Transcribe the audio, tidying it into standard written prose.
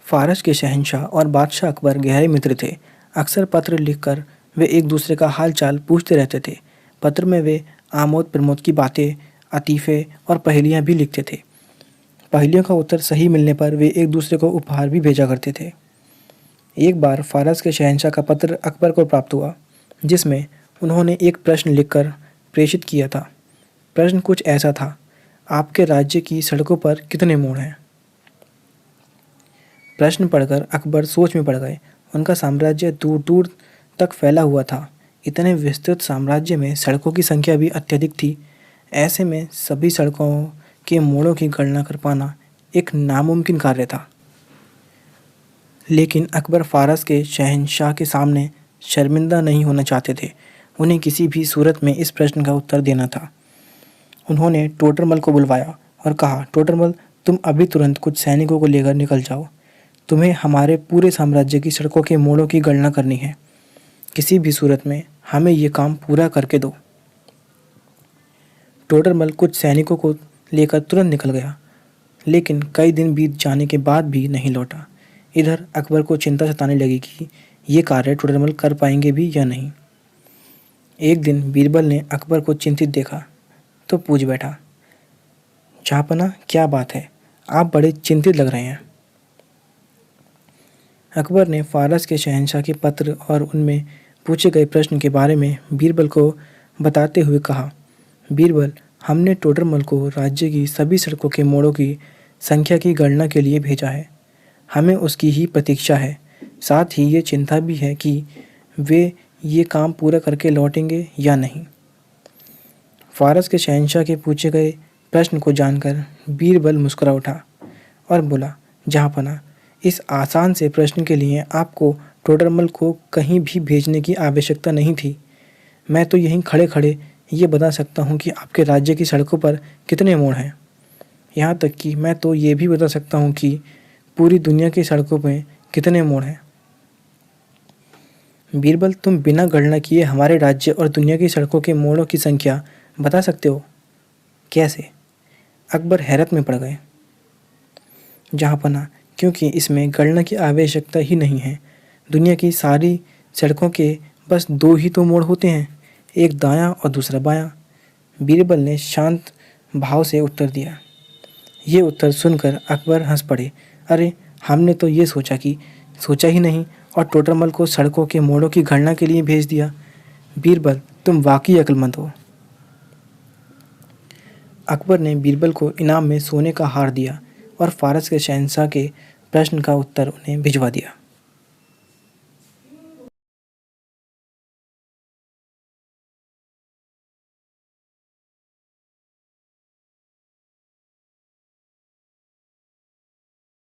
फ़ारस के शहंशाह और बादशाह अकबर गहरे मित्र थे। अक्सर पत्र लिखकर वे एक दूसरे का हाल चाल पूछते रहते थे। पत्र में वे आमोद प्रमोद की बातें, अतीफ़े और पहेलियाँ भी लिखते थे। पहेलियों का उत्तर सही मिलने पर वे एक दूसरे को उपहार भी भेजा करते थे। एक बार फ़ारस के शहंशाह का पत्र अकबर को प्राप्त हुआ, जिसमें उन्होंने एक प्रश्न लिखकर प्रेषित किया था। प्रश्न कुछ ऐसा था, आपके राज्य की सड़कों पर कितने मोड़ हैं? प्रश्न पढ़कर अकबर सोच में पड़ गए। उनका साम्राज्य दूर दूर तक फैला हुआ था। इतने विस्तृत साम्राज्य में सड़कों की संख्या भी अत्यधिक थी। ऐसे में सभी सड़कों के मोड़ों की गणना कर पाना एक नामुमकिन कार्य था। लेकिन अकबर फ़ारस के शहंशाह के सामने शर्मिंदा नहीं होना चाहते थे। उन्हें किसी भी सूरत में इस प्रश्न का उत्तर देना था। उन्होंने टोडरमल को बुलवाया और कहा, टोडरमल, तुम अभी तुरंत कुछ सैनिकों को लेकर निकल जाओ। तुम्हें हमारे पूरे साम्राज्य की सड़कों के मोड़ों की गणना करनी है। किसी भी सूरत में हमें ये काम पूरा करके दो। टोडरमल कुछ सैनिकों को लेकर तुरंत निकल गया, लेकिन कई दिन बीत जाने के बाद भी नहीं लौटा। इधर अकबर को चिंता सताने लगी कि ये कार्य टोडरमल कर पाएंगे भी या नहीं। एक दिन बीरबल ने अकबर को चिंतित देखा तो पूछ बैठा, जहाँपना, क्या बात है? आप बड़े चिंतित लग रहे हैं। अकबर ने फ़ारस के शहंशाह के पत्र और उनमें पूछे गए प्रश्न के बारे में बीरबल को बताते हुए कहा, बीरबल, हमने टोडरमल को राज्य की सभी सड़कों के मोड़ों की संख्या की गणना के लिए भेजा है। हमें उसकी ही प्रतीक्षा है। साथ ही ये चिंता भी है कि वे ये काम पूरा करके लौटेंगे या नहीं। फ़ारस के शहंशाह के पूछे गए प्रश्न को जानकर बीरबल मुस्कुरा उठा और बोला, जहाँपना, इस आसान से प्रश्न के लिए आपको टोडरमल को कहीं भी भेजने की आवश्यकता नहीं थी। मैं तो यहीं खड़े खड़े ये बता सकता हूँ कि आपके राज्य की सड़कों पर कितने मोड़ हैं। यहाँ तक कि मैं तो ये भी बता सकता हूँ कि पूरी दुनिया की सड़कों में कितने मोड़ हैं। बीरबल, तुम बिना गणना किए हमारे राज्य और दुनिया की सड़कों के मोड़ों की संख्या बता सकते हो? कैसे? अकबर हैरत में पड़ गए। जहाँपना, क्योंकि इसमें गणना की आवश्यकता ही नहीं है। दुनिया की सारी सड़कों के बस दो ही तो मोड़ होते हैं, एक दायां और दूसरा बायां। बीरबल ने शांत भाव से उत्तर दिया। ये उत्तर सुनकर अकबर हंस पड़े। अरे, हमने तो ये सोचा ही नहीं और टोडरमल को सड़कों के मोड़ों की गणना के लिए भेज दिया। बीरबल, तुम वाकई अक्लमंद हो। अकबर ने बीरबल को इनाम में सोने का हार दिया और फ़ारस के शहंशाह के प्रश्न का उत्तर उन्हें भिजवा दिया।